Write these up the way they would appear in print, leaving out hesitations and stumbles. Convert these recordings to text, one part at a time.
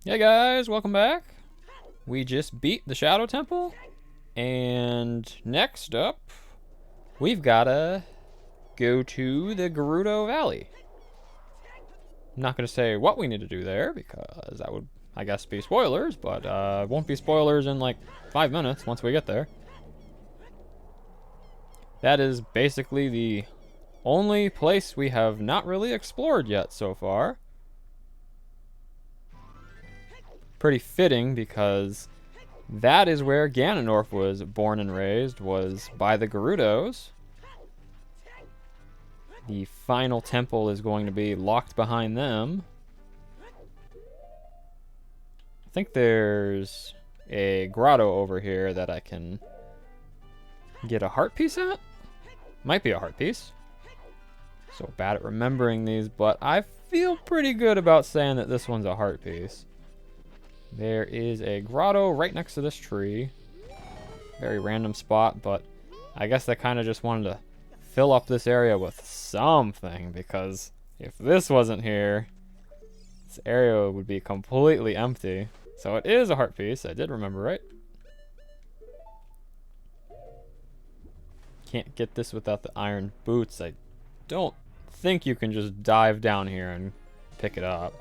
Hey guys, welcome back. We just beat the Shadow Temple, and next up, we've gotta go to the Gerudo Valley. I'm not gonna say what we need to do there because that would, I guess, be spoilers, but it won't be spoilers in like 5 minutes once we get there. That is basically the only place we have not really explored yet so far. Pretty fitting because that is where Ganondorf was born and raised, was by the Gerudos. The final temple is going to be locked behind them. I think there's a grotto over here that I can get a heart piece at. Might be a heart piece. So bad at remembering these, but I feel pretty good about saying that this one's a heart piece. There is a grotto right next to this tree. Very random spot, but I guess they kind of just wanted to fill up this area with something, because if this wasn't here, this area would be completely empty. So it is a heart piece. I did remember right. Can't get this without the iron boots. I don't think you can just dive down here and pick it up.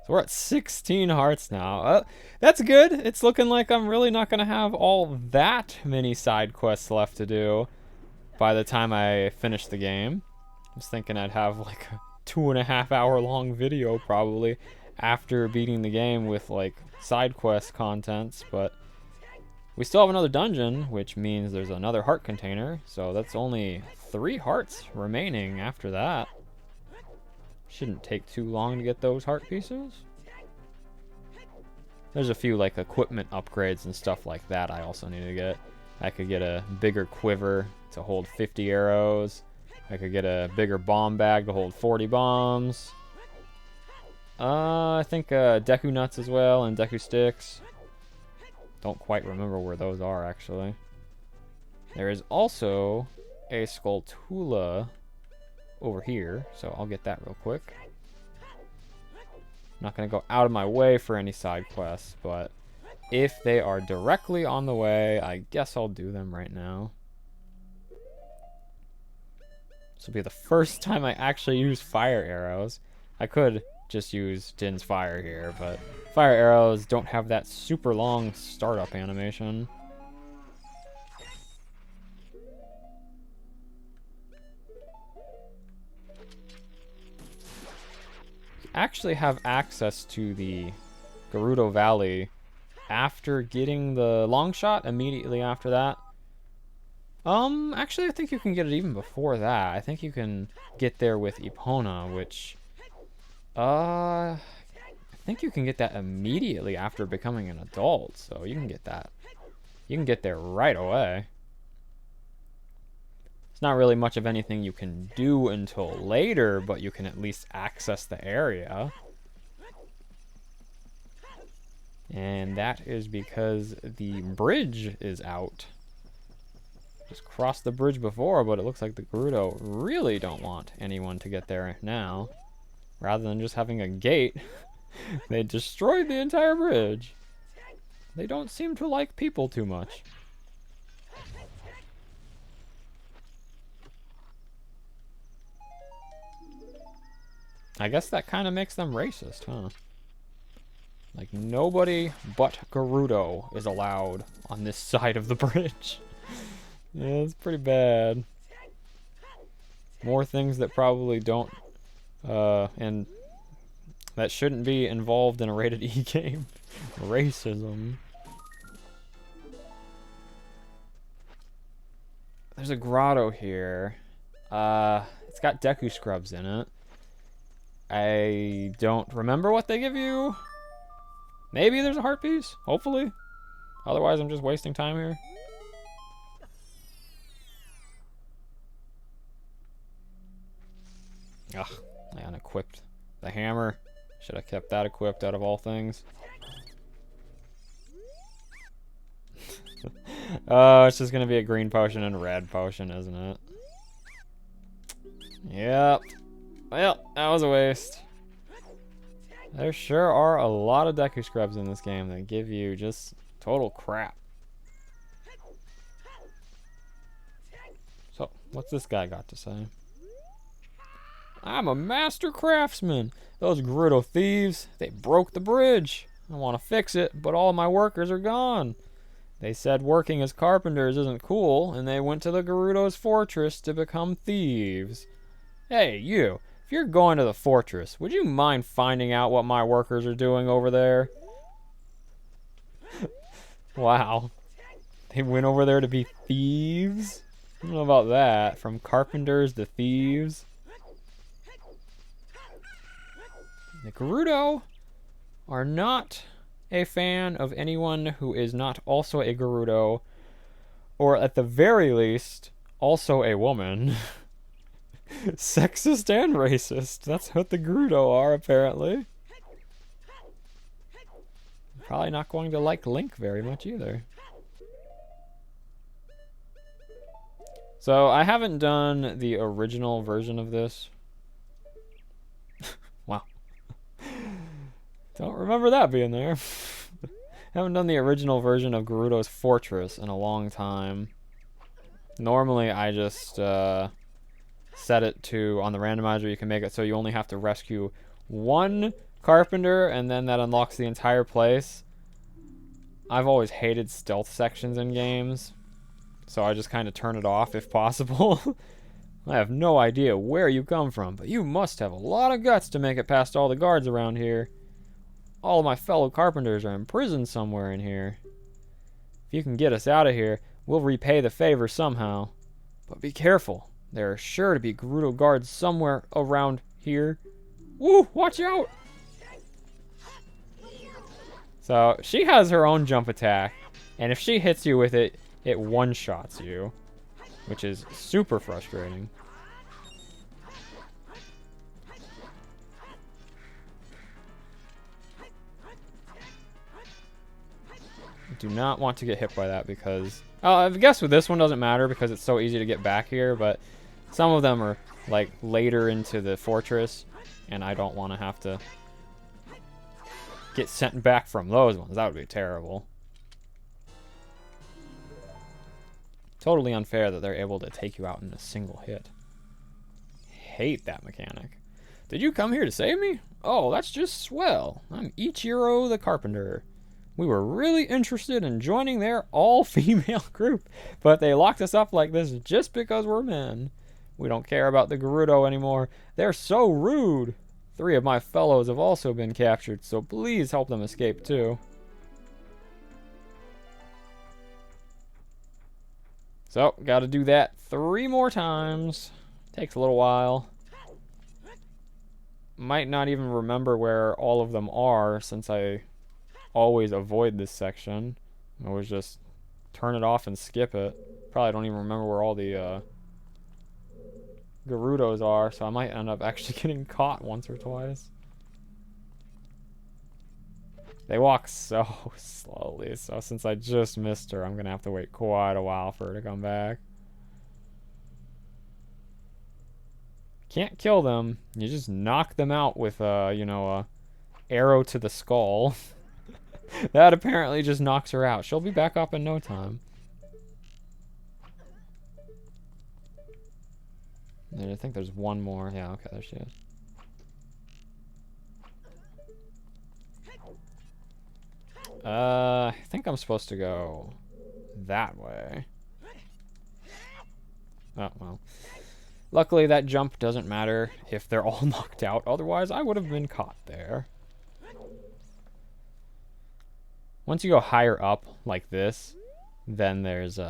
So we're at 16 hearts now. That's good. It's looking like I'm really not going to have all that many side quests left to do by the time I finish the game. I was thinking I'd have like a 2.5 hour long video probably after beating the game with like side quest contents, but we still have another dungeon, which means there's another heart container, so that's only 3 hearts remaining after that. Shouldn't take too long to get those heart pieces. There's a few like equipment upgrades and stuff like that I also need to get. I could get a bigger quiver to hold 50 arrows. I could get a bigger bomb bag to hold 40 bombs. I think Deku nuts as well and Deku sticks. Don't quite remember where those are actually. There is also a Skulltula over here, so I'll get that real quick. I'm not going to go out of my way for any side quests, but if they are directly on the way, I guess I'll do them right now. This will be the first time I actually use fire arrows. I could just use Jin's fire here, but fire arrows don't have that super long startup animation. Actually have access to the Gerudo Valley after getting the long shot, immediately after that. Actually I think you can get it even before that. I think you can get there with Epona, which I think you can get that immediately after becoming an adult, so you can get that. You can get there right away. It's not really much of anything you can do until later, but you can at least access the area. And that is because the bridge is out. Just crossed the bridge before, but it looks like the Gerudo really don't want anyone to get there now. Rather than just having a gate, they destroyed the entire bridge. They don't seem to like people too much. I guess that kind of makes them racist, huh? Like, nobody but Gerudo is allowed on this side of the bridge. Yeah, it's pretty bad. More things that probably don't, and that shouldn't be involved in a rated E game. Racism. There's a grotto here. It's got Deku scrubs in it. I don't remember what they give you. Maybe there's a heart piece, hopefully. Otherwise, I'm just wasting time here. Ugh, I unequipped the hammer. Should have kept that equipped out of all things. Oh, it's just gonna be a green potion and a red potion, isn't it? Yep. Well, that was a waste. There sure are a lot of Deku Scrubs in this game that give you just total crap. So, what's this guy got to say? I'm a master craftsman. Those Gerudo thieves, they broke the bridge. I want to fix it, but all my workers are gone. They said working as carpenters isn't cool, and they went to the Gerudo's fortress to become thieves. Hey, you. If you're going to the fortress, would you mind finding out what my workers are doing over there? Wow. They went over there to be thieves? I don't know about that. From carpenters to thieves. The Gerudo are not a fan of anyone who is not also a Gerudo, or at the very least, also a woman. Sexist and racist. That's what the Gerudo are, apparently. Probably not going to like Link very much either. So, I haven't done the original version of this. Wow. Don't remember that being there. Haven't done the original version of Gerudo's Fortress in a long time. Normally, I just set it to, on the randomizer, you can make it so you only have to rescue one carpenter, and then that unlocks the entire place. I've always hated stealth sections in games, so I just kind of turn it off if possible. I have no idea where you come from, but you must have a lot of guts to make it past all the guards around here. All of my fellow carpenters are imprisoned somewhere in here. If you can get us out of here, we'll repay the favor somehow. But be careful. There are sure to be Gerudo guards somewhere around here. Woo! Watch out! So, she has her own jump attack, and if she hits you with it, it one-shots you, which is super frustrating. Do not want to get hit by that because... I guess with this one doesn't matter because it's so easy to get back here, but some of them are like later into the fortress, and I don't want to have to get sent back from those ones. That would be terrible. Totally unfair that they're able to take you out in a single hit. Hate that mechanic. Did you come here to save me? Oh, that's just swell. I'm Ichiro the Carpenter. We were really interested in joining their all-female group, but they locked us up like this just because we're men. We don't care about the Gerudo anymore. They're so rude. 3 of my fellows have also been captured, so please help them escape too. So, gotta do that 3 more times. Takes a little while. Might not even remember where all of them are since I always avoid this section. I always just turn it off and skip it. Probably don't even remember where all the Gerudos are, so I might end up actually getting caught once or twice. They walk so slowly, so since I just missed her, I'm gonna have to wait quite a while for her to come back. Can't kill them. You just knock them out with you know, a arrow to the skull. That apparently just knocks her out. She'll be back up in no time. I think there's one more. Yeah, okay, there she is. I think I'm supposed to go that way. Oh, well. Luckily, that jump doesn't matter if they're all knocked out. Otherwise, I would have been caught there. Once you go higher up like this, then there's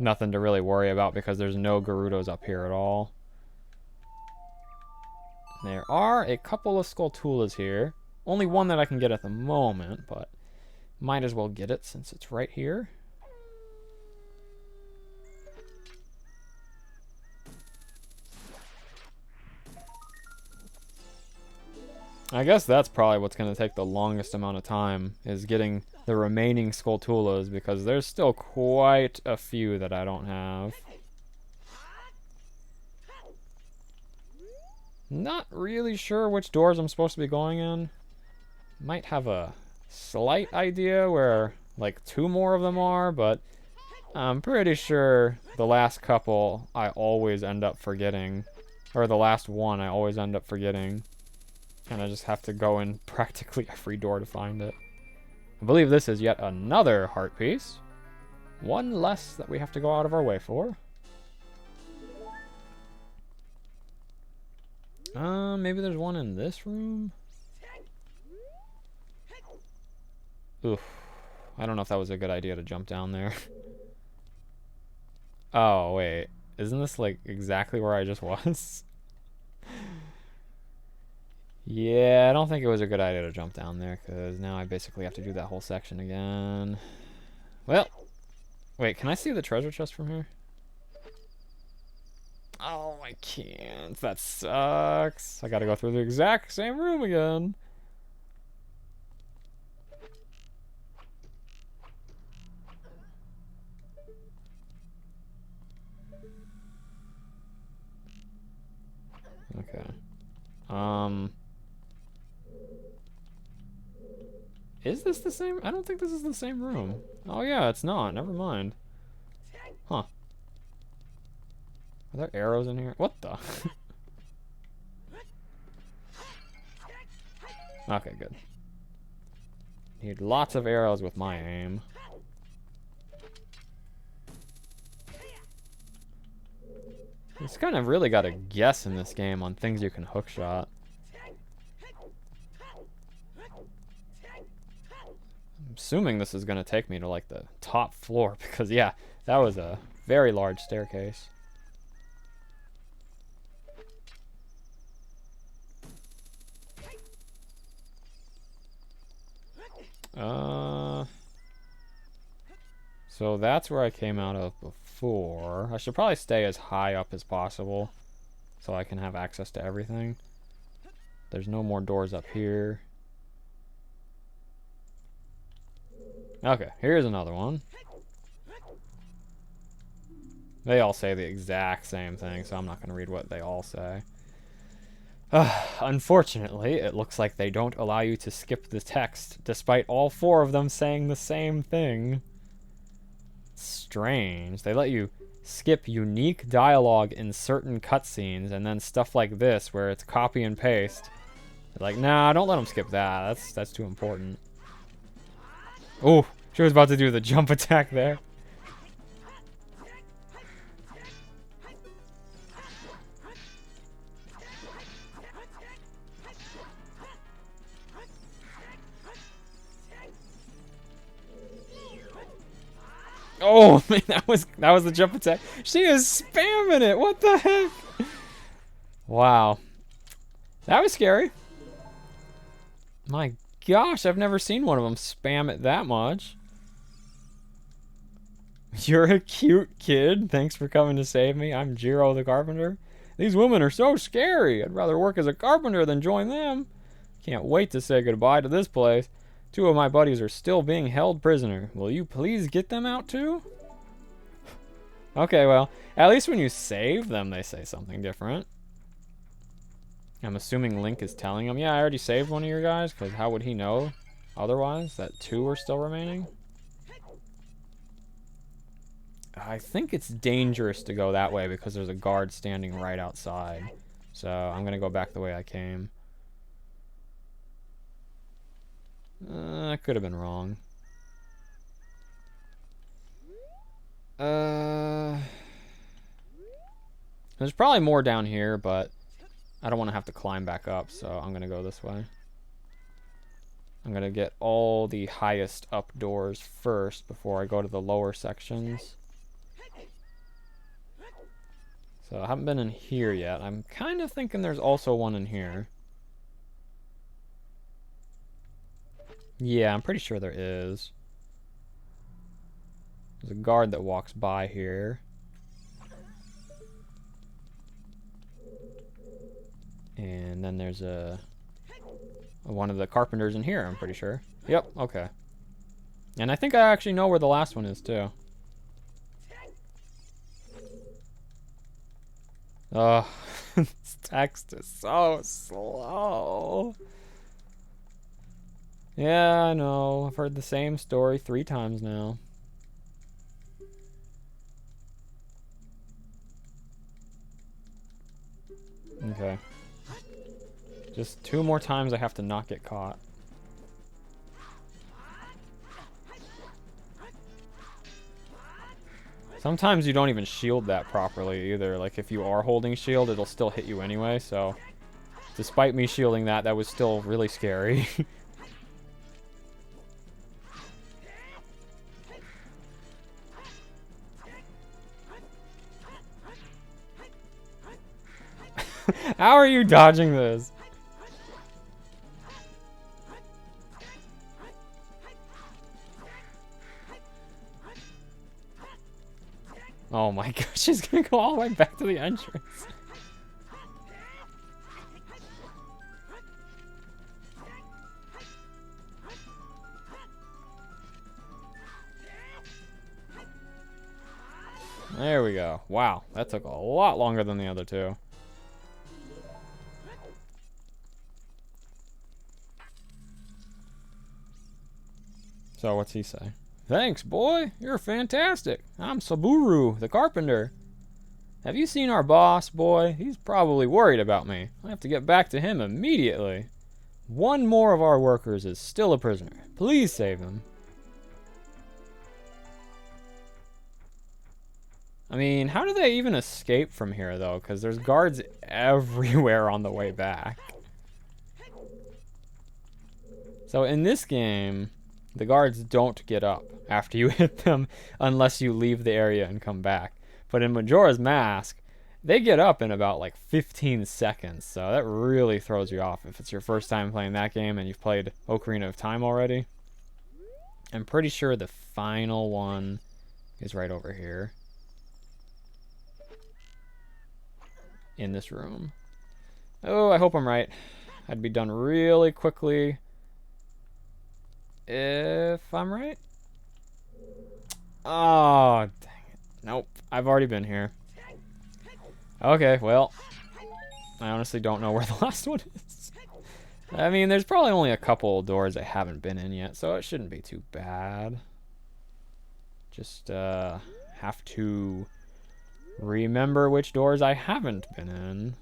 nothing to really worry about because there's no Gerudos up here at all. There are a couple of Skulltulas here. Only one that I can get at the moment, but might as well get it since it's right here. I guess that's probably what's going to take the longest amount of time, is getting the remaining Skulltulas, because there's still quite a few that I don't have. Not really sure which doors I'm supposed to be going in. Might have a slight idea where like 2 more of them are, but I'm pretty sure the last couple I always end up forgetting. Or the last one I always end up forgetting. And I just have to go in practically every door to find it. I believe this is yet another heart piece. One less that we have to go out of our way for. Maybe there's one in this room? Oof. I don't know if that was a good idea to jump down there. Oh, wait. Isn't this, like, exactly where I just was? Yeah, I don't think it was a good idea to jump down there, because now I basically have to do that whole section again. Well, wait, can I see the treasure chest from here? Oh, I can't. That sucks. I gotta go through the exact same room again. Okay. Is this the same? I don't think this is the same room. Oh yeah, it's not. Never mind. Huh. Are there arrows in here? What the? Okay, good. Need lots of arrows with my aim. You just kind of really got to guess in this game on things you can hookshot. I'm assuming this is going to take me to like the top floor because yeah, that was a very large staircase. So that's where I came out of before. I should probably stay as high up as possible so I can have access to everything. There's no more doors up here. Okay, here's another one. They all say the exact same thing, so I'm not going to read what they all say. Unfortunately, it looks like they don't allow you to skip the text, despite all 4 of them saying the same thing. Strange. They let you skip unique dialogue in certain cutscenes, and then stuff like this, where it's copy and paste. They're like, nah, don't let them skip that. That's too important. Oh, she was about to do the jump attack there. Oh man, that was the jump attack. She is spamming it. What the heck? Wow. That was scary. My gosh, I've never seen one of them spam it that much. You're a cute kid. Thanks for coming to save me. I'm Jiro the carpenter. These women are so scary. I'd rather work as a carpenter than join them. Can't wait to say goodbye to this place. 2 of my buddies are still being held prisoner. Will you please get them out too? Okay, well, at least when you save them, they say something different. I'm assuming Link is telling him, yeah, I already saved one of your guys, because how would he know otherwise that 2 are still remaining? I think it's dangerous to go that way because there's a guard standing right outside. So I'm going to go back the way I came. I could have been wrong. There's probably more down here, but I don't want to have to climb back up, so I'm going to go this way. I'm going to get all the highest up doors first before I go to the lower sections. So I haven't been in here yet. I'm kind of thinking there's also one in here. Yeah, I'm pretty sure there is. There's a guard that walks by here. And then there's one of the carpenters in here, I'm pretty sure. Yep, okay. And I think I actually know where the last one is, too. This text is so slow. Yeah, I know. I've heard the same story 3 times now. Okay. Just 2 more times I have to not get caught. Sometimes you don't even shield that properly either. Like if you are holding shield, it'll still hit you anyway, so despite me shielding that, that was still really scary. How are you dodging this? Oh my gosh, she's gonna go all the way back to the entrance. There we go. Wow, that took a lot longer than the other 2. So what's he say? Thanks, boy. You're fantastic. I'm Saburu, the carpenter. Have you seen our boss, boy? He's probably worried about me. I have to get back to him immediately. One more of our workers is still a prisoner. Please save him. I mean, how do they even escape from here, though? Because there's guards everywhere on the way back. So in this game, the guards don't get up after you hit them unless you leave the area and come back. But in Majora's Mask, they get up in about like 15 seconds. So that really throws you off if it's your first time playing that game and you've played Ocarina of Time already. I'm pretty sure the final one is right over here. In this room. Oh, I hope I'm right. I'd be done really quickly if I'm right. Oh, dang it. Nope, I've already been here. Okay, well, I honestly don't know where the last one is. I mean, there's probably only a couple doors I haven't been in yet, so it shouldn't be too bad. Just have to remember which doors I haven't been in.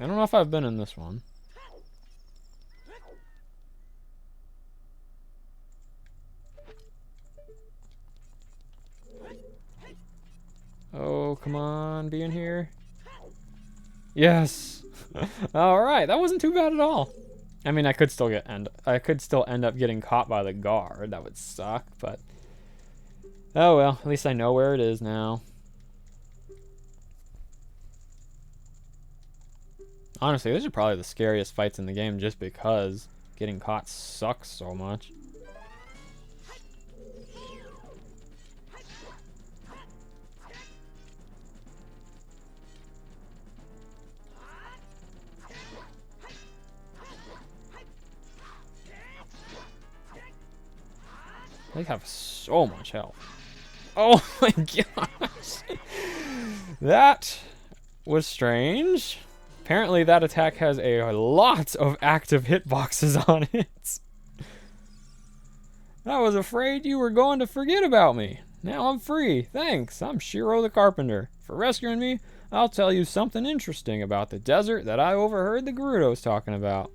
I don't know if I've been in this one. Oh, come on, be in here. Yes. All right, that wasn't too bad at all. I mean, I could still end up getting caught by the guard. That would suck, but oh well, at least I know where it is now. Honestly, these are probably the scariest fights in the game just because getting caught sucks so much. They have so much health. Oh my gosh. That was strange. Apparently that attack has a lot of active hitboxes on it. I was afraid you were going to forget about me. Now I'm free. Thanks. I'm Shiro the Carpenter. For rescuing me, I'll tell you something interesting about the desert that I overheard the Gerudos talking about.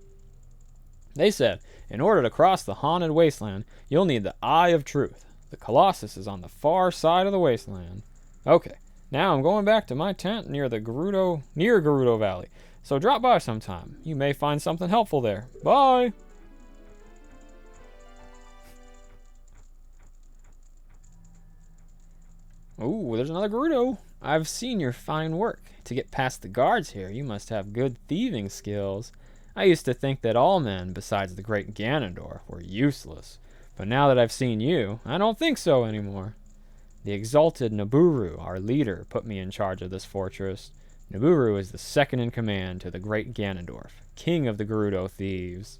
They said, in order to cross the haunted wasteland, you'll need the Eye of Truth. The Colossus is on the far side of the wasteland. Okay, now I'm going back to my tent near Gerudo Valley. So drop by sometime. You may find something helpful there. Bye! Ooh, there's another Gerudo. I've seen your fine work. To get past the guards here, you must have good thieving skills. I used to think that all men, besides the great Ganondorf, were useless. But now that I've seen you, I don't think so anymore. The exalted Naburu, our leader, put me in charge of this fortress. Naburu is the second in command to the great Ganondorf, king of the Gerudo thieves.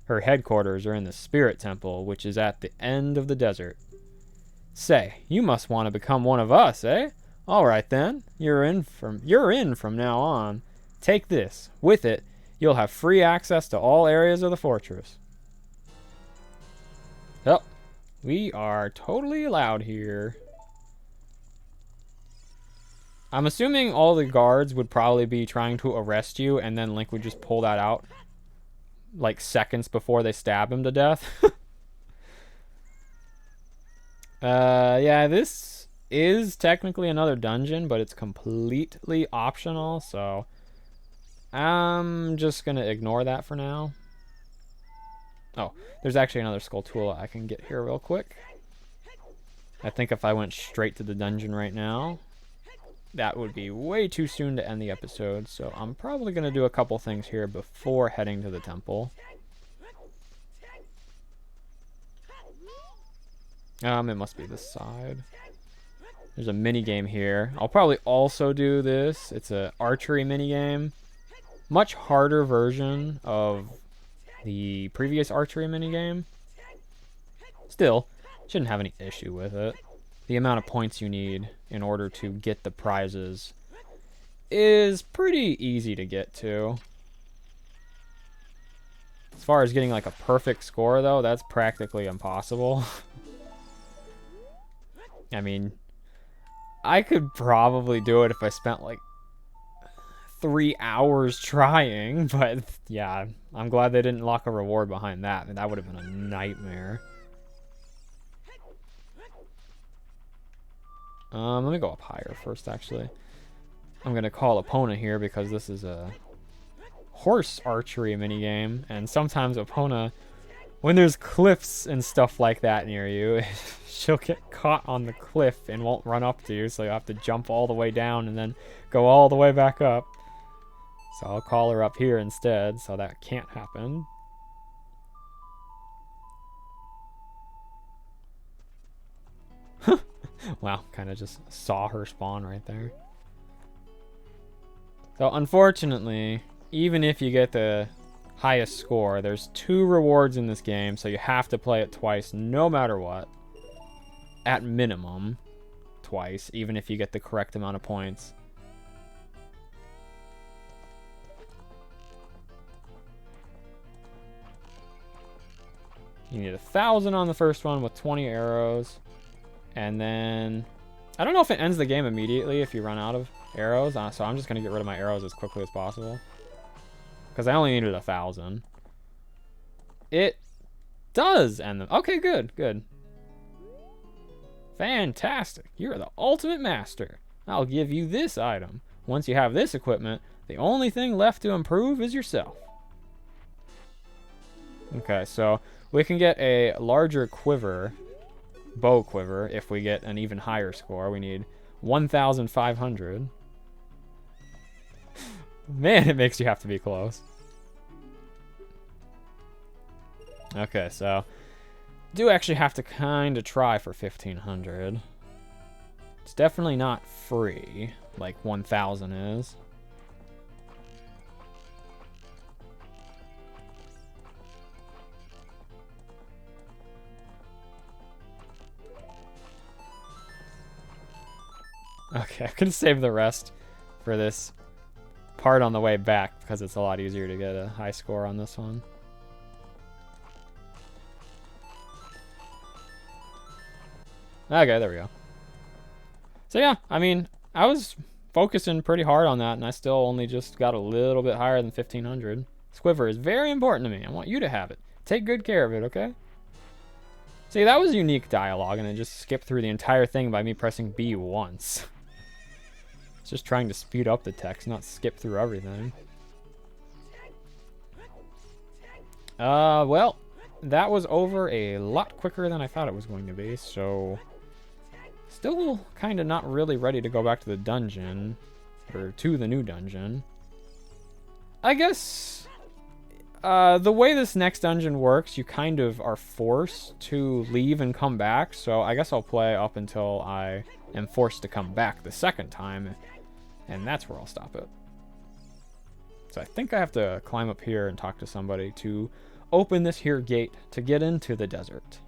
Her headquarters are in the Spirit Temple, which is at the end of the desert. Say, you must want to become one of us, eh? All right then. You're in from now on. Take this. With it, you'll have free access to all areas of the fortress. Oh, we are totally allowed here. I'm assuming all the guards would probably be trying to arrest you, and then Link would just pull that out like seconds before they stab him to death. Yeah, this is technically another dungeon, but it's completely optional, so I'm just gonna ignore that for now. Oh, there's actually another skull tool I can get here real quick. I think if I went straight to the dungeon right now, that would be way too soon to end the episode, so I'm probably gonna do a couple things here before heading to the temple. It must be this side. There's a mini game here. I'll probably also do this. It's a archery mini game. Much harder version of the previous archery mini game. Still, shouldn't have any issue with it. The amount of points you need in order to get the prizes is pretty easy to get to. As far as getting like a perfect score though, that's practically impossible. I mean, I could probably do it if I spent like 3 hours trying, but yeah, I'm glad they didn't lock a reward behind that, and that would have been a nightmare. Let me go up higher first, actually. I'm going to call Epona here because this is a horse archery minigame, and sometimes Epona, when there's cliffs and stuff like that near you, she'll get caught on the cliff and won't run up to you, so you have to jump all the way down and then go all the way back up. So I'll call her up here instead, so that can't happen. Wow, kind of just saw her spawn right there. So unfortunately, even if you get the highest score, there's 2 rewards in this game, so you have to play it twice no matter what. At minimum, twice, even if you get the correct amount of points. You need 1,000 on the first one with 20 arrows. And then, I don't know if it ends the game immediately if you run out of arrows. So I'm just going to get rid of my arrows as quickly as possible. Because I only needed 1,000. It does end them. Okay, good, good. Fantastic. You're the ultimate master. I'll give you this item. Once you have this equipment, the only thing left to improve is yourself. Okay, so we can get a larger quiver, bow quiver, if we get an even higher score. We need 1,500. Man, it makes you have to be close. Okay, so do actually have to kind of try for 1,500. It's definitely not free like 1,000 is. Okay, I'm gonna save the rest for this part on the way back because it's a lot easier to get a high score on this one. Okay, there we go. So yeah, I mean, I was focusing pretty hard on that, and I still only just got a little bit higher than 1,500. This quiver is very important to me. I want you to have it. Take good care of it, okay? See, that was unique dialogue, and it just skipped through the entire thing by me pressing B once. It's just trying to speed up the text, not skip through everything. Well, that was over a lot quicker than I thought it was going to be, so still kind of not really ready to go back to the dungeon, or to the new dungeon. I guess the way this next dungeon works, you kind of are forced to leave and come back, so I guess I'll play up until I am forced to come back the second time, and that's where I'll stop it. So I think I have to climb up here and talk to somebody to open this here gate to get into the desert.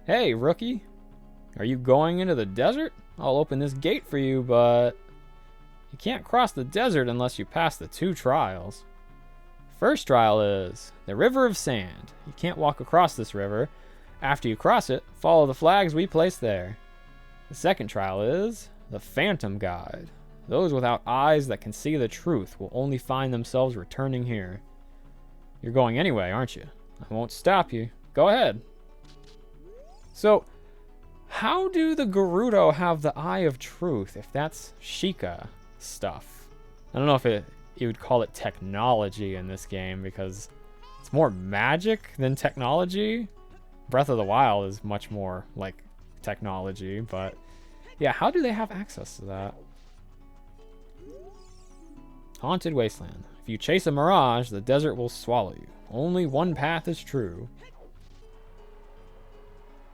Hey, rookie. Are you going into the desert? I'll open this gate for you, but you can't cross the desert unless you pass the 2 trials. First trial is the River of Sand. You can't walk across this river. After you cross it, follow the flags we place there. The second trial is the Phantom Guide. Those without eyes that can see the truth will only find themselves returning here. You're going anyway, aren't you? I won't stop you. Go ahead. So, how do the Gerudo have the Eye of Truth if that's Sheikah stuff? I don't know if you would call it technology in this game because it's more magic than technology. Breath of the Wild is much more like technology, but yeah, how do they have access to that? Haunted Wasteland. If you chase a mirage, the desert will swallow you. Only one path is true.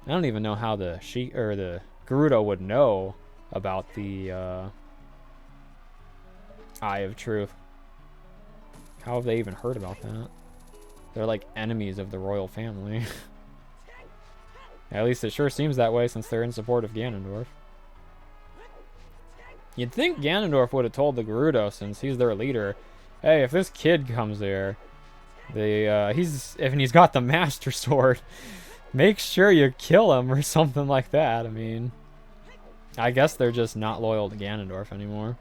I don't even know how the Gerudo would know about the Eye of Truth. How have they even heard about that? They're like enemies of the royal family. At least it sure seems that way since they're in support of Ganondorf. You'd think Ganondorf would have told the Gerudo, since he's their leader, hey, if this kid comes here, he's got the Master Sword, make sure you kill him or something like that. I mean, I guess they're just not loyal to Ganondorf anymore.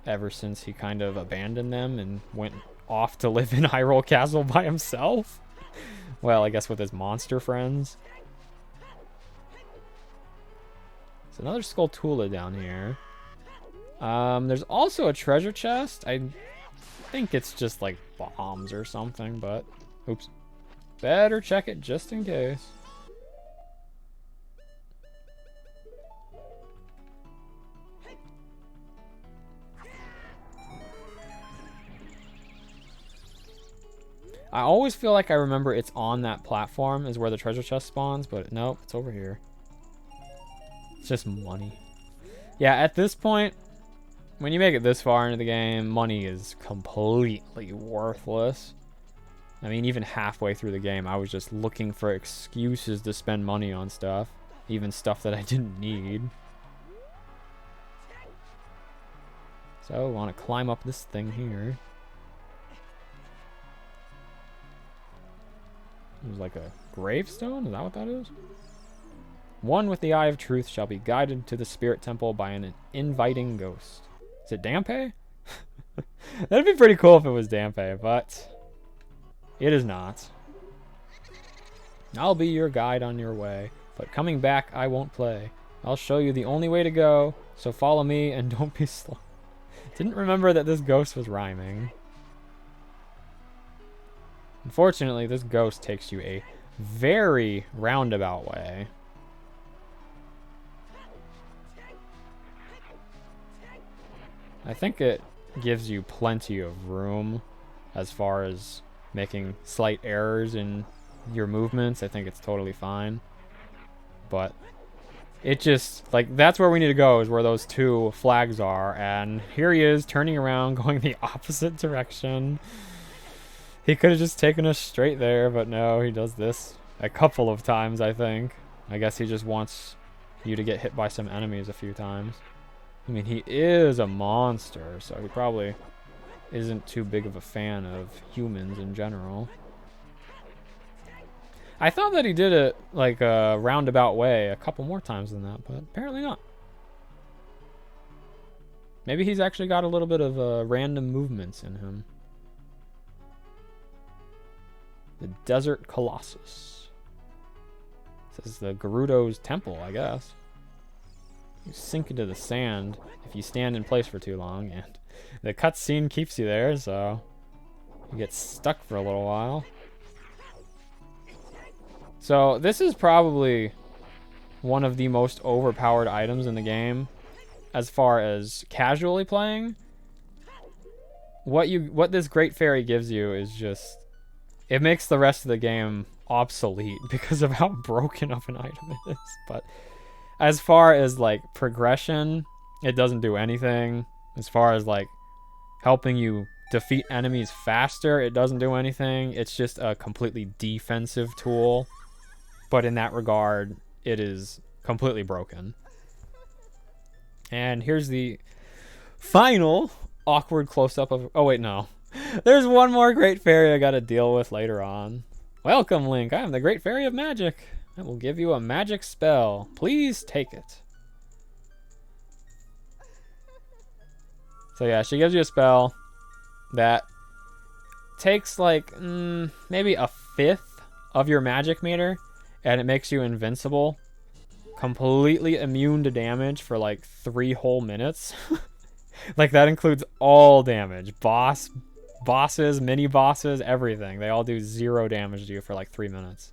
Ever since he kind of abandoned them and went off to live in Hyrule Castle by himself. Well, I guess with his monster friends. There's another Skulltula down here. There's also a treasure chest. I think it's just like bombs or something, but oops. Better check it just in case. I always feel like I remember it's on that platform is where the treasure chest spawns, but nope, it's over here. It's just money. Yeah, at this point, when you make it this far into the game, money is completely worthless. I mean, even halfway through the game, I was just looking for excuses to spend money on stuff. Even stuff that I didn't need. So, I want to climb up this thing here. There's like a gravestone? Is that what that is? One with the Eye of Truth shall be guided to the Spirit Temple by an inviting ghost. Is it Dampe? That'd be pretty cool if it was Dampe, but it is not. I'll be your guide on your way, but coming back I won't play. I'll show you the only way to go, so follow me and don't be slow. Didn't remember that this ghost was rhyming. Unfortunately, this ghost takes you a very roundabout way. I think it gives you plenty of room as far as making slight errors in your movements. I think it's totally fine. But it just, like, that's where we need to go, is where those 2 flags are. And here he is turning around, going the opposite direction. He could have just taken us straight there, but no, he does this a couple of times, I think. I guess he just wants you to get hit by some enemies a few times. I mean, he is a monster, so he probably isn't too big of a fan of humans in general. I thought that he did it like a roundabout way a couple more times than that, but apparently not. Maybe he's actually got a little bit of random movements in him. The Desert Colossus. This is the Gerudo's temple, I guess. You sink into the sand if you stand in place for too long, and the cutscene keeps you there, so you get stuck for a little while. So this is probably one of the most overpowered items in the game as far as casually playing. What this Great Fairy gives you is just, it makes the rest of the game obsolete because of how broken of an item it is. But as far as like progression, it doesn't do anything. As far as like helping you defeat enemies faster, it doesn't do anything. It's just a completely defensive tool. but in that regard, it is completely broken. And here's the final awkward close-up of... Oh, wait, no. There's one more Great Fairy I gotta deal with later on. Welcome, Link. I am the Great Fairy of Magic. I will give you a magic spell. Please take it. So yeah, she gives you a spell that takes like maybe a fifth of your magic meter, and it makes you invincible, completely immune to damage for like 3 whole minutes. Like that includes all damage, bosses, mini bosses, everything. They all do 0 damage to you for like 3 minutes.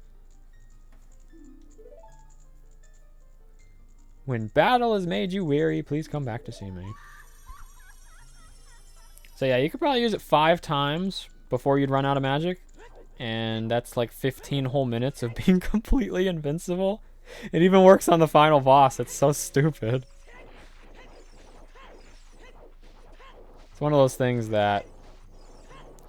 When battle has made you weary, please come back to see me. So yeah, you could probably use it 5 times before you'd run out of magic. And that's like 15 whole minutes of being completely invincible. It even works on the final boss. It's so stupid. It's one of those things that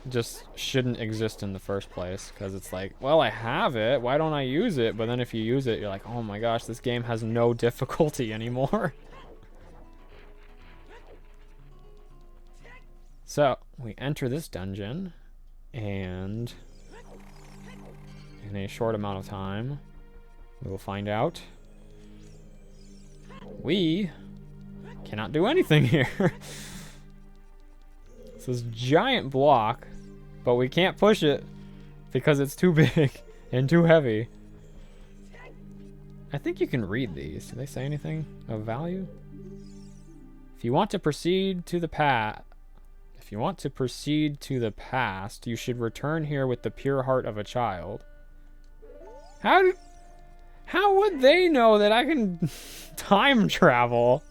just shouldn't exist in the first place. Because it's like, well, I have it. Why don't I use it? But then if you use it, you're like, oh my gosh, this game has no difficulty anymore. So, we enter this dungeon, and in a short amount of time, we will find out we cannot do anything here. It's this giant block, but we can't push it because it's too big and too heavy. I think you can read these. Do they say anything of value? If you want to proceed to the past, you should return here with the pure heart of a child. How would they know that I can time travel?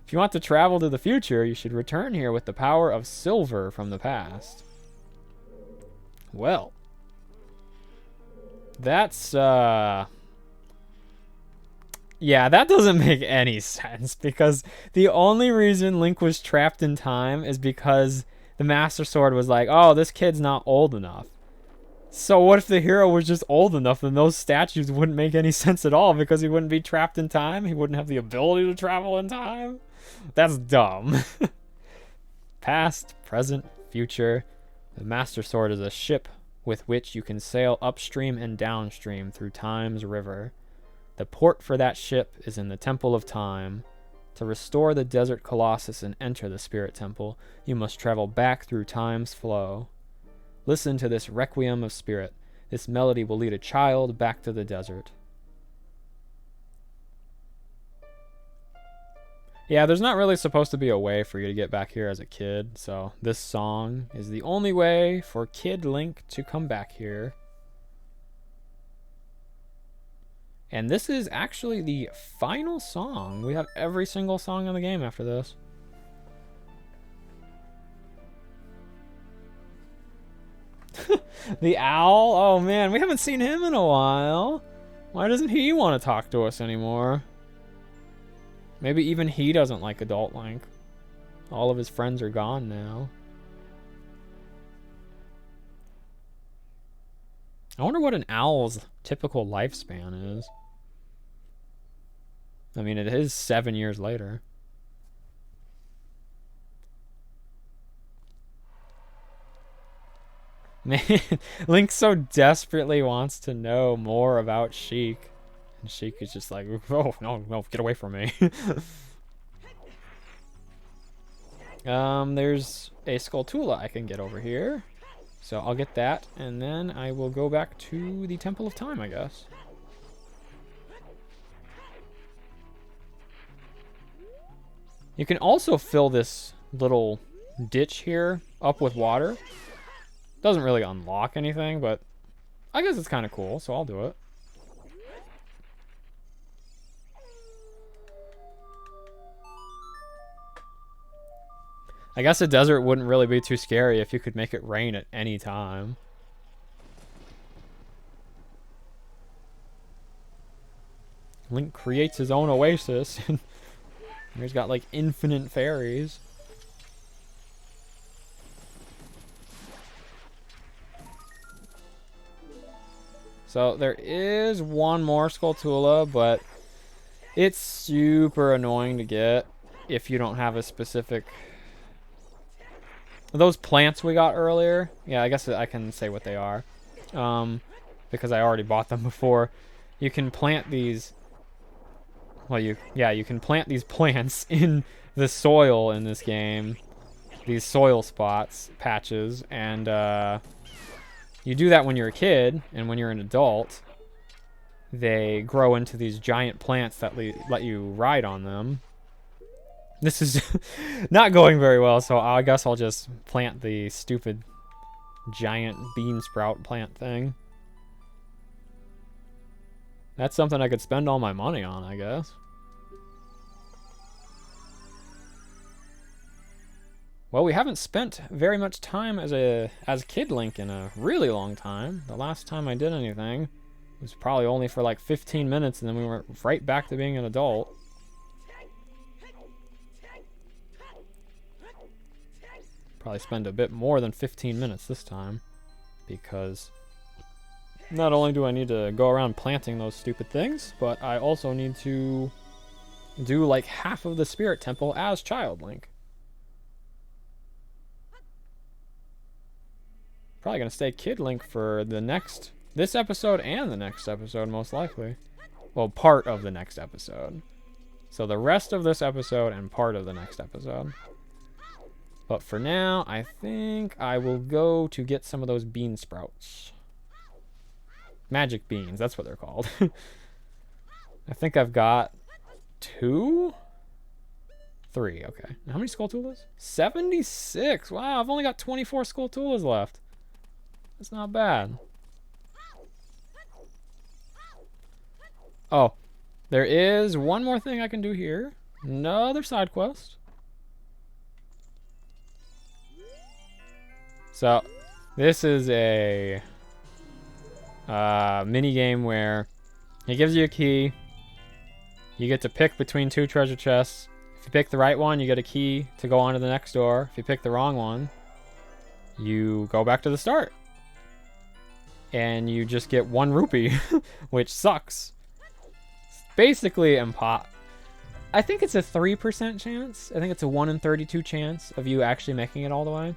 If you want to travel to the future, you should return here with the power of silver from the past. Well, that's yeah, that doesn't make any sense, because the only reason Link was trapped in time is because the Master Sword was like, oh, this kid's not old enough. So what if the hero was just old enough? Then those statues wouldn't make any sense at all, because he wouldn't be trapped in time. He wouldn't have the ability to travel in time. That's dumb. Past, present, future. The Master Sword is a ship with which you can sail upstream and downstream through Time's river. The port for that ship is in the Temple of Time. To restore the Desert Colossus and enter the Spirit Temple, you must travel back through Time's flow. Listen to this Requiem of Spirit. This melody will lead a child back to the desert. Yeah, there's not really supposed to be a way for you to get back here as a kid, so this song is the only way for Kid Link to come back here. And this is actually the final song. We have every single song in the game after this. The owl? Oh man, we haven't seen him in a while. Why doesn't he want to talk to us anymore? Maybe even he doesn't like adult Link. All of his friends are gone now. I wonder what an owl's typical lifespan is. I mean, it is 7 years later. Man, Link so desperately wants to know more about Sheik. And Sheik is just like, oh, no, get away from me. There's a Skulltula I can get over here. So I'll get that, and then I will go back to the Temple of Time, I guess. You can also fill this little ditch here up with water. Doesn't really unlock anything, but I guess it's kind of cool, so I'll do it. I guess a desert wouldn't really be too scary if you could make it rain at any time. Link creates his own oasis, and he's got like infinite fairies. So there is one more Skulltula, but it's super annoying to get if you don't have a specific... Those plants we got earlier, yeah, I guess I can say what they are, because I already bought them before. You can plant these... Well, you can plant these plants in the soil in this game. These soil spots, patches, and you do that when you're a kid, and when you're an adult, they grow into these giant plants that let you ride on them. This is not going very well, so I guess I'll just plant the stupid giant bean sprout plant thing. That's something I could spend all my money on, I guess. Well, we haven't spent very much time as Kid Link in a really long time. The last time I did anything was probably only for like 15 minutes, and then we went right back to being an adult. Probably spend a bit more than 15 minutes this time, because not only do I need to go around planting those stupid things, but I also need to do like half of the Spirit Temple as Child Link. Probably gonna stay Kid Link for this episode and the next episode, most likely. Well, part of the next episode. So the rest of this episode and part of the next episode. But for now, I think I will go to get some of those bean sprouts. Magic beans, that's what they're called. I think I've got 2? 3, okay. How many Skulltulas? 76! Wow, I've only got 24 Skulltulas left. That's not bad. Oh, there is one more thing I can do here. Another side quest. So, this is a mini game where he gives you a key. You get to pick between 2 treasure chests. If you pick the right one, you get a key to go on to the next door. If you pick the wrong one, you go back to the start. And you just get 1 rupee, which sucks. It's basically I think it's a 3% chance. I think it's a 1 in 32 chance of you actually making it all the way.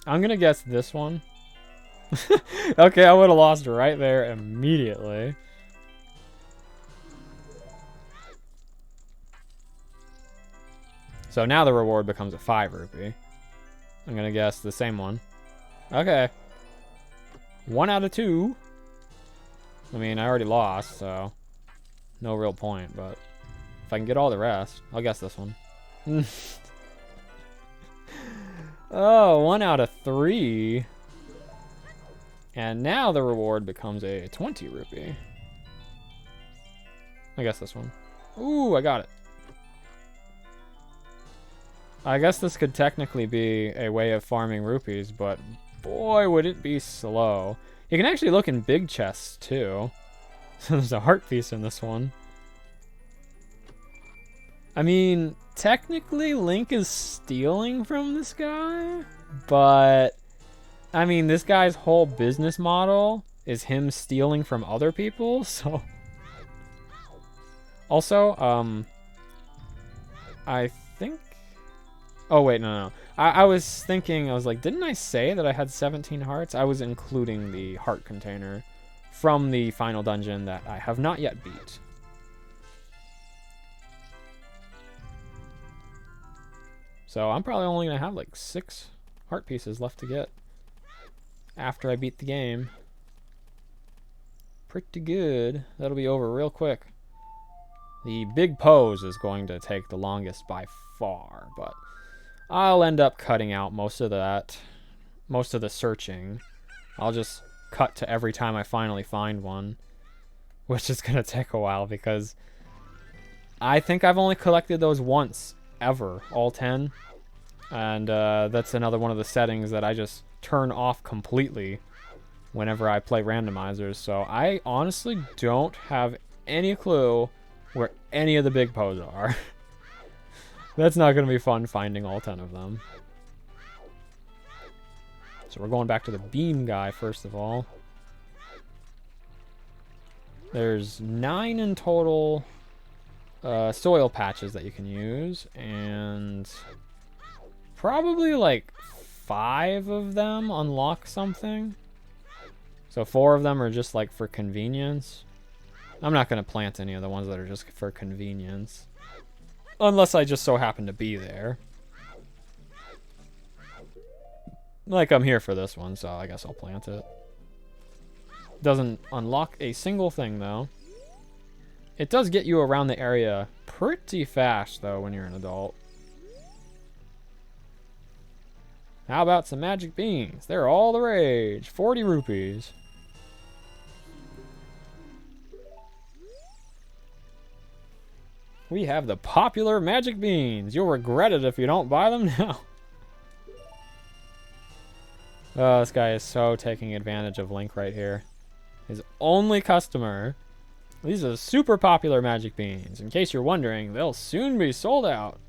I'm gonna guess this one. Okay, I would have lost right there immediately. So now the reward becomes a 5 rupee. I'm gonna guess the same one. Okay. 1 out of 2. I mean, I already lost, so no real point, but if I can get all the rest, I'll guess this one. Oh, 1 out of 3. And now the reward becomes a 20 rupee. I guess this one. Ooh, I got it. I guess this could technically be a way of farming rupees, but boy, would it be slow. You can actually look in big chests, too. There's a heart piece in this one. I mean, technically, Link is stealing from this guy, but I mean, this guy's whole business model is him stealing from other people, so... Also, I think... Oh, wait, no. I was thinking, I was like, didn't I say that I had 17 hearts? I was including the heart container from the final dungeon that I have not yet beat. So I'm probably only going to have like 6 heart pieces left to get after I beat the game. Pretty good. That'll be over real quick. The big pose is going to take the longest by far, but I'll end up cutting out most of that, most of the searching. I'll just cut to every time I finally find one, which is going to take a while because I think I've only collected those once ever, all 10. And that's another one of the settings that I just turn off completely whenever I play randomizers. So I honestly don't have any clue where any of the big pose are. That's not going to be fun finding all 10 of them. So we're going back to the beam guy first of all. There's 9 in total soil patches that you can use, and probably like 5 of them unlock something. So 4 of them are just like for convenience. I'm not going to plant any of the ones that are just for convenience. Unless I just so happen to be there. Like, I'm here for this one, so I guess I'll plant it. Doesn't unlock a single thing, though. It does get you around the area pretty fast, though, when you're an adult. How about some magic beans? They're all the rage. 40 rupees. We have the popular magic beans. You'll regret it if you don't buy them now. Oh, this guy is so taking advantage of Link right here. His only customer. These are super popular magic beans. In case you're wondering, they'll soon be sold out.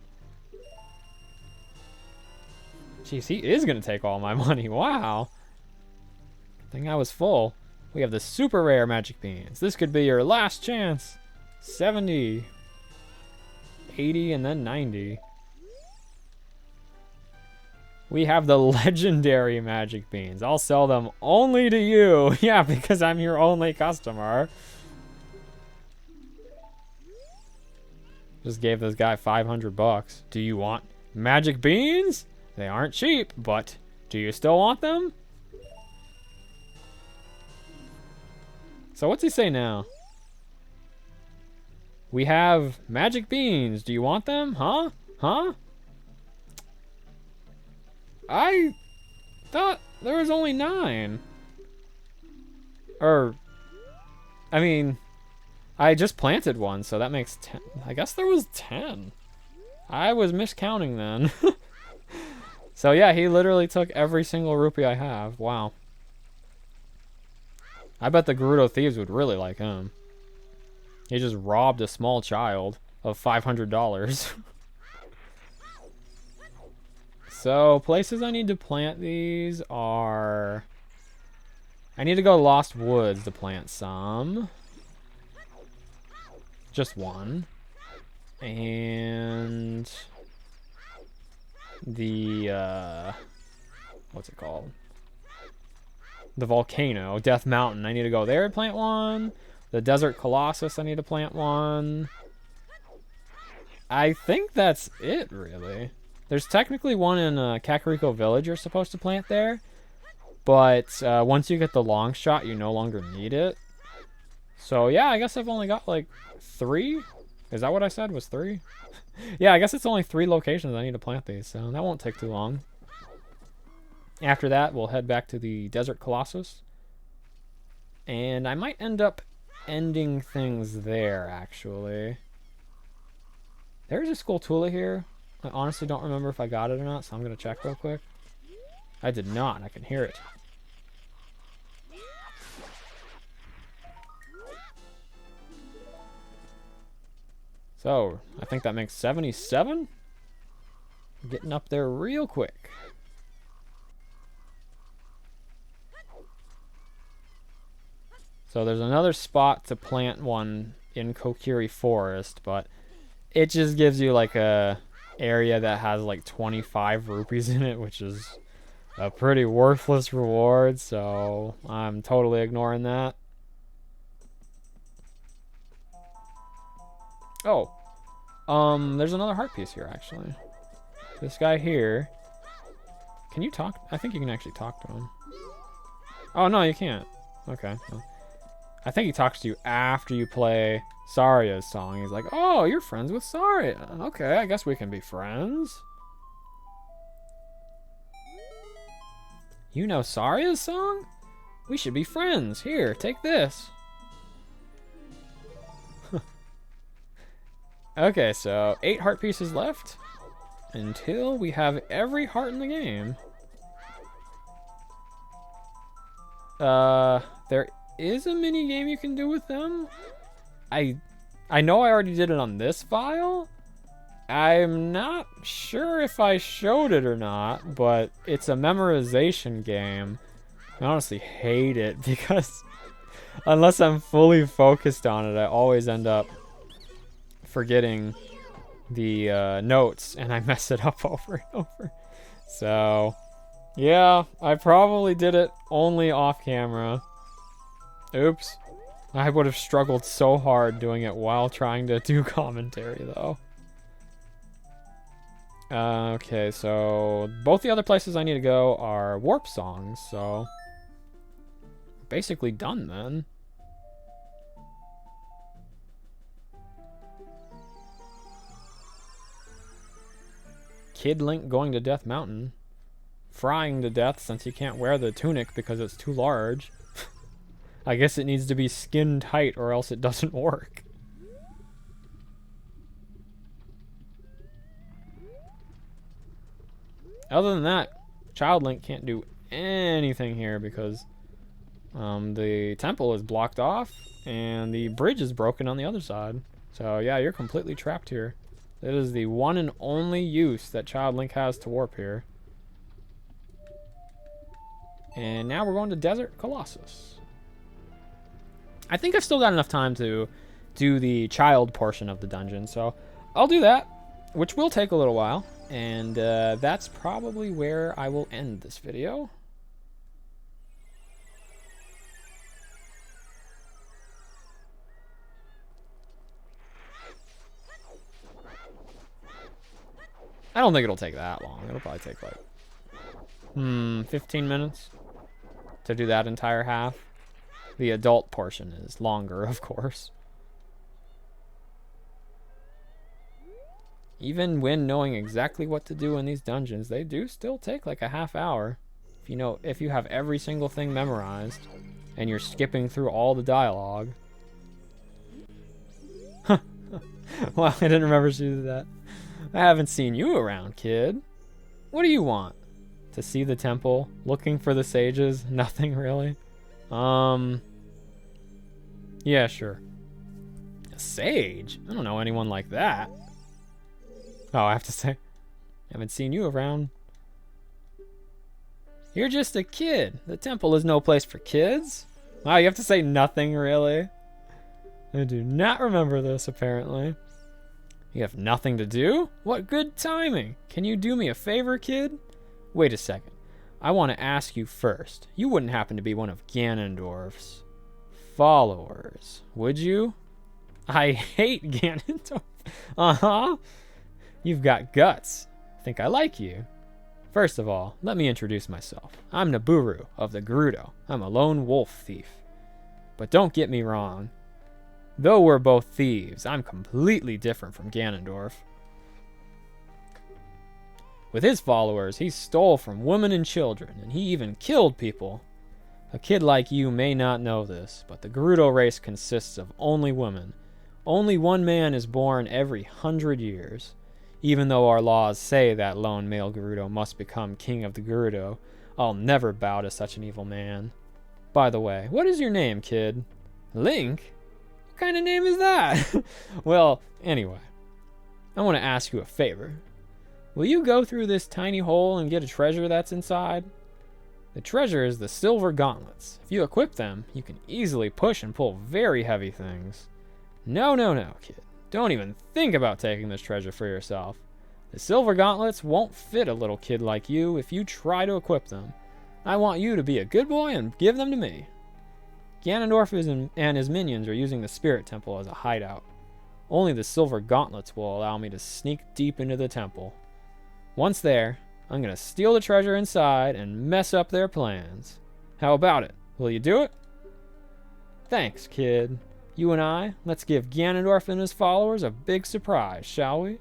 Jeez, he is going to take all my money. Wow. I think I was full. We have the super rare magic beans. This could be your last chance. 70. 80 and then 90. We have the legendary magic beans. I'll sell them only to you. Yeah, because I'm your only customer. Just gave this guy 500 bucks. Do you want magic beans? They aren't cheap, but do you still want them? So what's he say now? We have magic beans. Do you want them? Huh? Huh? I thought there was only 9. Or, I mean, I just planted one, so that makes 10. I guess there was 10. I was miscounting then. So yeah, he literally took every single rupee I have. Wow. I bet the Gerudo thieves would really like him. He just robbed a small child of $500. So, places I need to plant these are... I need to go Lost Woods to plant some. Just one. And... the, what's it called? The volcano, Death Mountain. I need to go there and plant one. The Desert Colossus, I need to plant one. I think that's it, really. There's technically one in Kakariko Village you're supposed to plant there. But once you get the long shot, you no longer need it. So, yeah, I guess I've only got, like, 3? Is that what I said, was 3? Yeah, I guess it's only 3 locations I need to plant these, so that won't take too long. After that, we'll head back to the Desert Colossus. And I might end up ending things there, actually. There's a Skulltula here. I honestly don't remember if I got it or not, so I'm going to check real quick. I did not. I can hear it. So, I think that makes 77. Getting up there real quick. So there's another spot to plant one in Kokiri Forest, but it just gives you like a area that has like 25 rupees in it, which is a pretty worthless reward, so I'm totally ignoring that. Oh, there's another heart piece here, actually. This guy here. Can you talk? I think you can actually talk to him. Oh, no, you can't. Okay. Well, I think he talks to you after you play Saria's song. He's like, oh, you're friends with Saria. Okay, I guess we can be friends. You know Saria's song? We should be friends. Here, take this. Okay, so 8 heart pieces left until we have every heart in the game. There is a mini game you can do with them. I know I already did it on this file. I'm not sure if I showed it or not, but it's a memorization game. I honestly hate it because Unless I'm fully focused on it, I always end up forgetting the notes, and I mess it up over and over. So, yeah, I probably did it only off camera. Oops. I would have struggled so hard doing it while trying to do commentary, though. Okay, so both the other places I need to go are warp songs, so basically done then. Kid Link going to Death Mountain. Frying to death since he can't wear the tunic because it's too large. I guess it needs to be skin tight or else it doesn't work. Other than that, Child Link can't do anything here because the temple is blocked off and the bridge is broken on the other side. So yeah, you're completely trapped here. That is the one and only use that Child Link has to warp here. And now we're going to Desert Colossus. I think I've still got enough time to do the child portion of the dungeon, so I'll do that, which will take a little while. And that's probably where I will end this video. I don't think it'll take that long. It'll probably take like 15 minutes to do that entire half. The adult portion is longer, of course. Even when knowing exactly what to do in these dungeons, they do still take like a half hour. If you have every single thing memorized and you're skipping through all the dialogue. Well, I didn't remember she did that. I haven't seen you around, kid. What do you want? To see the temple? Looking for the sages? Nothing really? Yeah, sure. A sage? I don't know anyone like that. Oh, I have to say, haven't seen you around. You're just a kid. The temple is no place for kids. Wow, you have to say nothing, really? I do not remember this, apparently. You have nothing to do? What good timing. Can you do me a favor, kid? Wait a second. I want to ask you first. You wouldn't happen to be one of Ganondorf's followers, would you? I hate Ganondorf. Uh-huh. You've got guts. I think I like you. First of all, let me introduce myself. I'm Naburu of the Gerudo. I'm a lone wolf thief. But don't get me wrong. Though we're both thieves, I'm completely different from Ganondorf. With his followers, he stole from women and children, and he even killed people. A kid like you may not know this, but the Gerudo race consists of only women. Only one man is born every 100 years. Even though our laws say that lone male Gerudo must become king of the Gerudo, I'll never bow to such an evil man. By the way, what is your name, kid? Link? What kind of name is that? Well, anyway, I want to ask you a favor. Will you go through this tiny hole and get a treasure that's inside? The treasure is the silver gauntlets. If you equip them, you can easily push and pull very heavy things. No, kid. Don't even think about taking this treasure for yourself. The silver gauntlets won't fit a little kid like you if you try to equip them. I want you to be a good boy and give them to me. Ganondorf and his minions are using the Spirit Temple as a hideout. Only the silver gauntlets will allow me to sneak deep into the temple. Once there, I'm going to steal the treasure inside and mess up their plans. How about it? Will you do it? Thanks, kid. You and I, let's give Ganondorf and his followers a big surprise, shall we?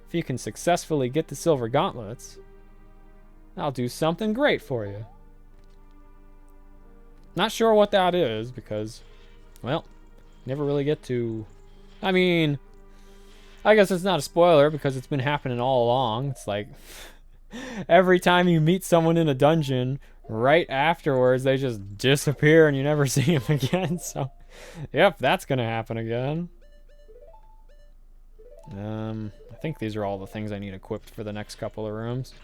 If you can successfully get the silver gauntlets, I'll do something great for you. Not sure what that is because, well, never really get to... I mean, I guess it's not a spoiler because it's been happening all along. It's like every time you meet someone in a dungeon, right afterwards they just disappear and you never see them again. So, yep, that's going to happen again. I think these are all the things I need equipped for the next couple of rooms.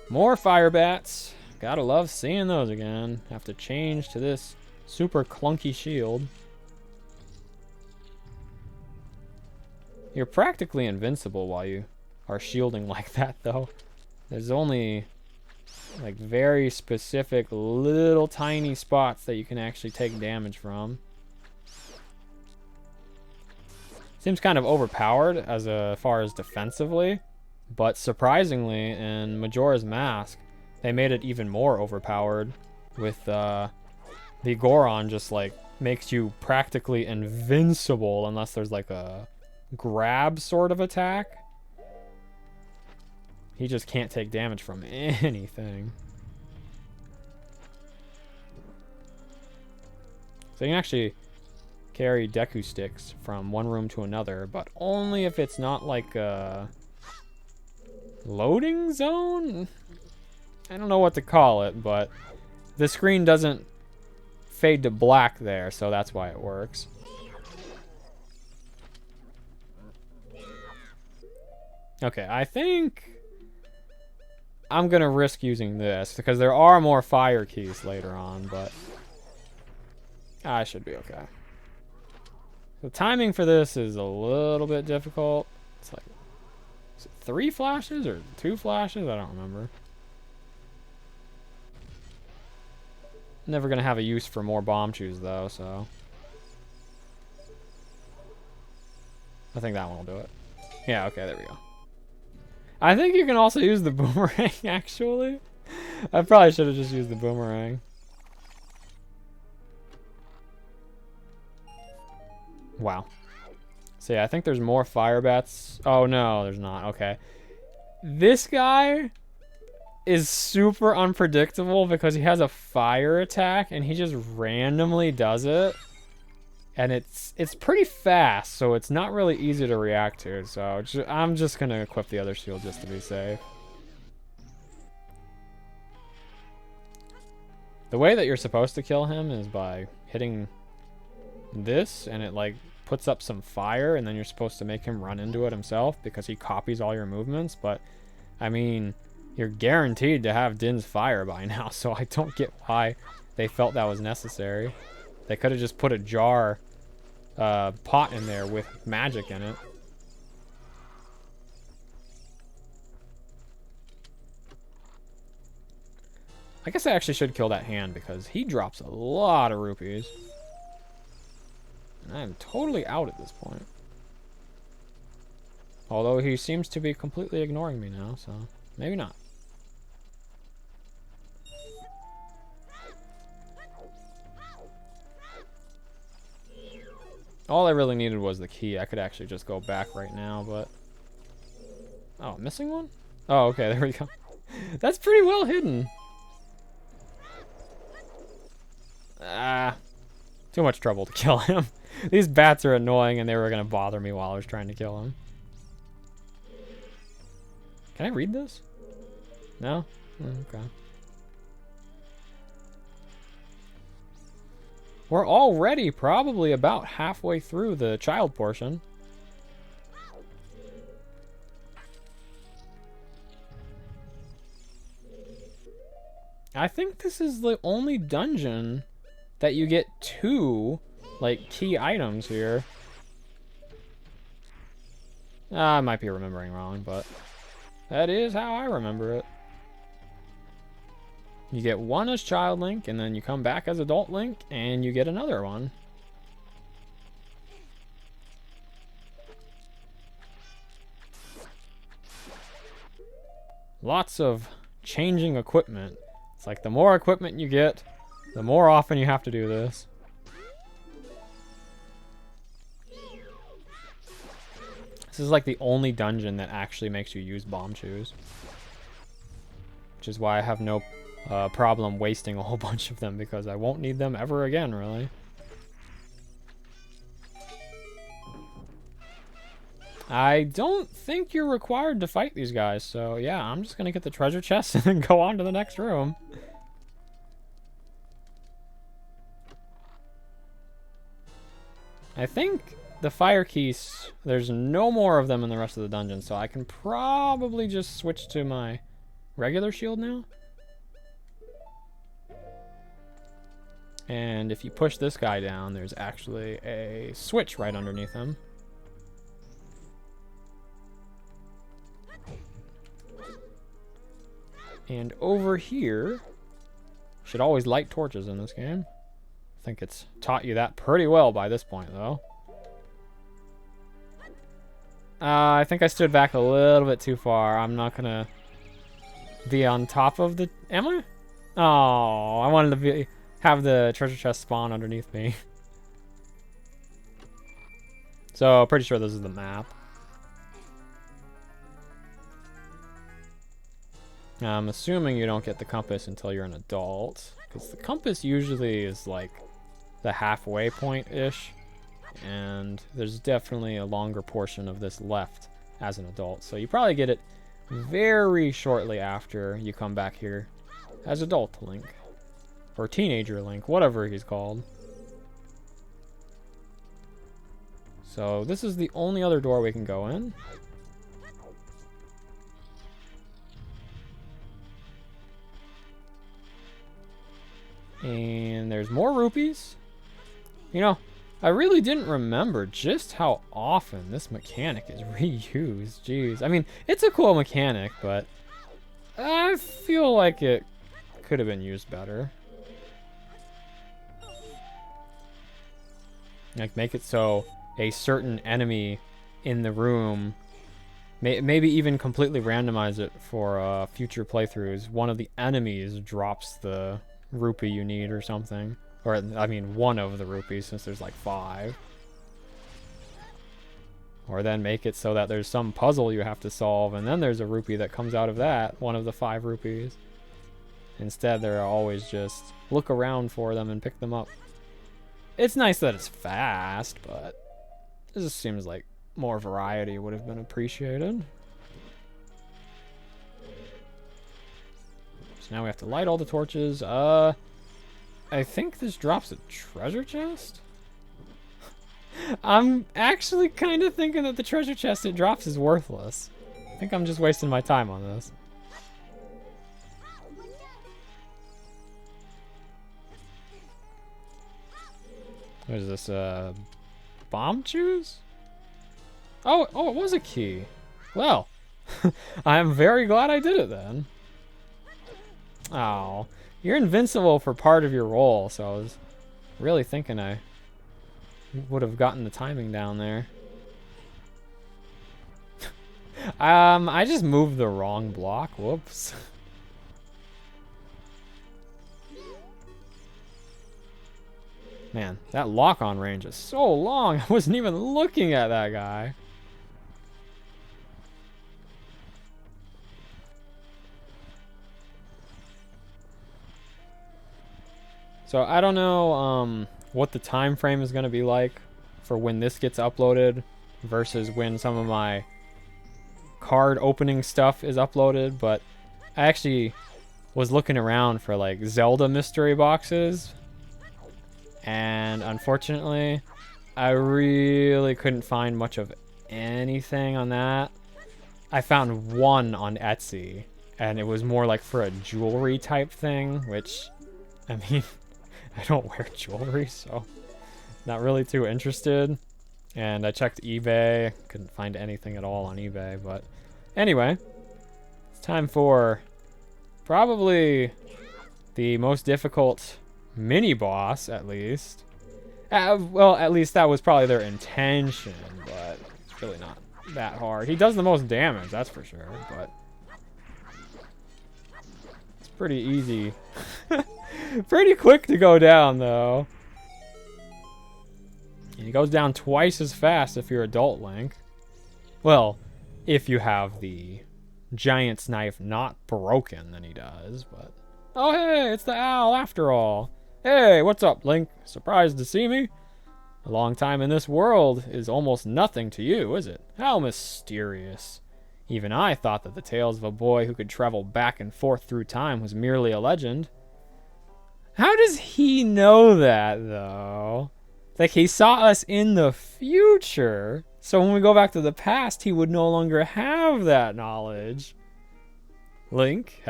More fire bats. Gotta love seeing those again. Have to change to this super clunky shield. You're practically invincible while you are shielding like that, though. There's only like very specific little tiny spots that you can actually take damage from. Seems kind of overpowered as far as defensively, but surprisingly in Majora's Mask, they made it even more overpowered with the Goron just like makes you practically invincible unless there's like a grab sort of attack. He just can't take damage from anything. So you can actually carry Deku sticks from one room to another, but only if it's not like a loading zone? I don't know what to call it, but the screen doesn't fade to black there, so that's why it works. Okay, I think I'm gonna risk using this because there are more fire keys later on, but I should be okay. The timing for this is a little bit difficult. It's like, is it 3 flashes or 2 flashes? I don't remember. Never gonna have a use for more bomb chews though, so I think that one will do it. Yeah, okay, there we go. I think you can also use the boomerang, actually. I probably should have just used the boomerang. Wow. So yeah, I think there's more fire bats. Oh no, there's not. Okay. This guy is super unpredictable because he has a fire attack and he just randomly does it. And it's pretty fast, so it's not really easy to react to. So I'm just going to equip the other shield just to be safe. The way that you're supposed to kill him is by hitting this, and it like puts up some fire, and then you're supposed to make him run into it himself because he copies all your movements. But, I mean, you're guaranteed to have Din's fire by now, so I don't get why they felt that was necessary. They could have just put a jar pot in there with magic in it. I guess I actually should kill that hand because he drops a lot of rupees. And I'm totally out at this point. Although he seems to be completely ignoring me now, so maybe not. All I really needed was the key. I could actually just go back right now, but... Oh, missing one? Oh, okay, there we go. That's pretty well hidden. Too much trouble to kill him. These bats are annoying and they were going to bother me while I was trying to kill him. Can I read this? No? Okay. We're already probably about halfway through the child portion. I think this is the only dungeon that you get 2, like, key items here. I might be remembering wrong, but that is how I remember it. You get 1 as Child Link, and then you come back as Adult Link, and you get another one. Lots of changing equipment. It's like the more equipment you get, the more often you have to do this. This is like the only dungeon that actually makes you use bomb chews. Which is why I have no problem wasting a whole bunch of them, because I won't need them ever again, really. I don't think you're required to fight these guys, so yeah, I'm just gonna get the treasure chest and then go on to the next room. I think the fire keys, there's no more of them in the rest of the dungeon, so I can probably just switch to my regular shield now. And if you push this guy down, there's actually a switch right underneath him. And over here, should always light torches in this game. I think it's taught you that pretty well by this point, though. I think I stood back a little bit too far. I'm not gonna be on top of the... Am I? Oh, I wanted to have the treasure chest spawn underneath me. So, pretty sure this is the map. I'm assuming you don't get the compass until you're an adult, because the compass usually is like the halfway point-ish, and there's definitely a longer portion of this left as an adult. So you probably get it very shortly after you come back here as adult Link, or teenager Link, whatever he's called. So this is the only other door we can go in. And there's more rupees. You know, I really didn't remember just how often this mechanic is reused. Jeez. I mean, it's a cool mechanic, but I feel like it could have been used better. Like, make it so a certain enemy in the room, maybe even completely randomize it for future playthroughs. One of the enemies drops the rupee you need or something. Or, I mean, one of the rupees, since there's like 5. Or then make it so that there's some puzzle you have to solve, and then there's a rupee that comes out of that, one of the 5 rupees. Instead, they're always just look around for them and pick them up. It's nice that it's fast, but it just seems like more variety would have been appreciated. So now we have to light all the torches. I think this drops a treasure chest? I'm actually kind of thinking that the treasure chest it drops is worthless. I think I'm just wasting my time on this. What is this, bomb choose? Oh, it was a key. Well, I am very glad I did it then. Oh, you're invincible for part of your roll, so I was really thinking I would have gotten the timing down there. I just moved the wrong block. Whoops. Man, that lock-on range is so long. I wasn't even looking at that guy. So I don't know what the time frame is going to be like for when this gets uploaded versus when some of my card opening stuff is uploaded, but I actually was looking around for like Zelda mystery boxes, and unfortunately I really couldn't find much of anything on that. I found one on Etsy, and it was more like for a jewelry type thing, which, I mean, I don't wear jewelry, so not really too interested. And I checked eBay, couldn't find anything at all on eBay, but anyway, it's time for probably the most difficult mini boss, at least. Well, at least that was probably their intention, but it's really not that hard. He does the most damage, that's for sure, but it's pretty easy. Pretty quick to go down, though. And he goes down twice as fast if you're adult Link. Well, if you have the giant's knife not broken, then he does, but... Oh, hey, it's the owl after all. Hey, what's up, Link? Surprised to see me? A long time in this world is almost nothing to you, is it? How mysterious. Even I thought that the tales of a boy who could travel back and forth through time was merely a legend. How does he know that, though? Like, he saw us in the future, so when we go back to the past, he would no longer have that knowledge. Link,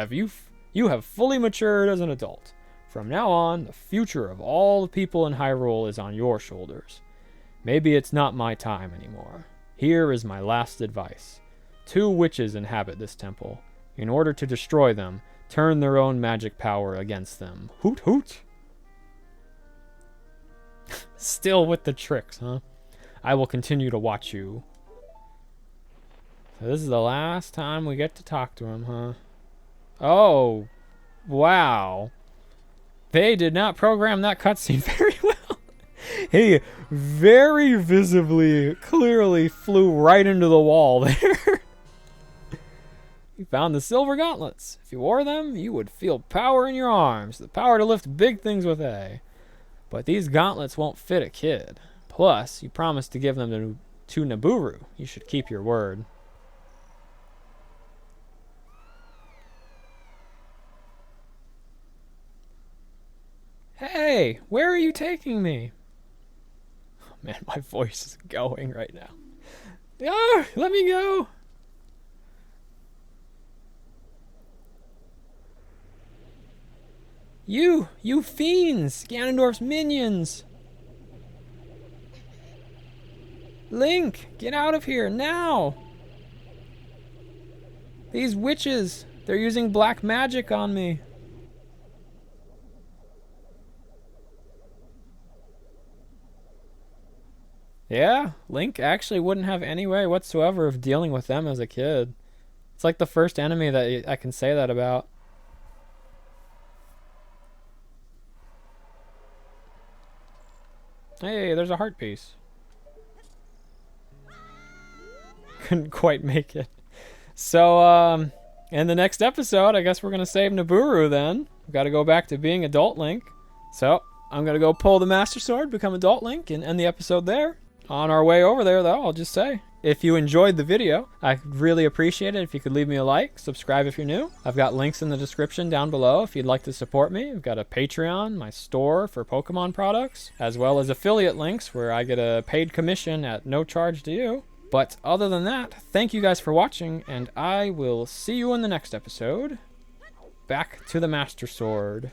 you have fully matured as an adult. From now on, the future of all the people in Hyrule is on your shoulders. Maybe it's not my time anymore. Here is my last advice. 2 witches inhabit this temple. In order to destroy them, turn their own magic power against them. Hoot hoot! Still with the tricks, huh? I will continue to watch you. So this is the last time we get to talk to him, huh? Oh, wow. They did not program that cutscene very well. He very visibly, clearly flew right into the wall there. You found the silver gauntlets. If you wore them, you would feel power in your arms. The power to lift big things with A. But these gauntlets won't fit a kid. Plus, you promised to give them to Nabooru. You should keep your word. Hey, where are you taking me? Oh man, my voice is going right now. Ah, let me go. You fiends, Ganondorf's minions. Link, get out of here now. These witches, they're using black magic on me. Yeah, Link actually wouldn't have any way whatsoever of dealing with them as a kid. It's like the first enemy that I can say that about. Hey, there's a heart piece. Couldn't quite make it. So, in the next episode, I guess we're going to save Nabooru then. We've got to go back to being Adult Link. So, I'm going to go pull the Master Sword, become Adult Link, and end the episode there. On our way over there, though, I'll just say, if you enjoyed the video, I'd really appreciate it if you could leave me a like, subscribe if you're new. I've got links in the description down below if you'd like to support me. I've got a Patreon, my store for Pokemon products, as well as affiliate links where I get a paid commission at no charge to you. But other than that, thank you guys for watching, and I will see you in the next episode. Back to the Master Sword.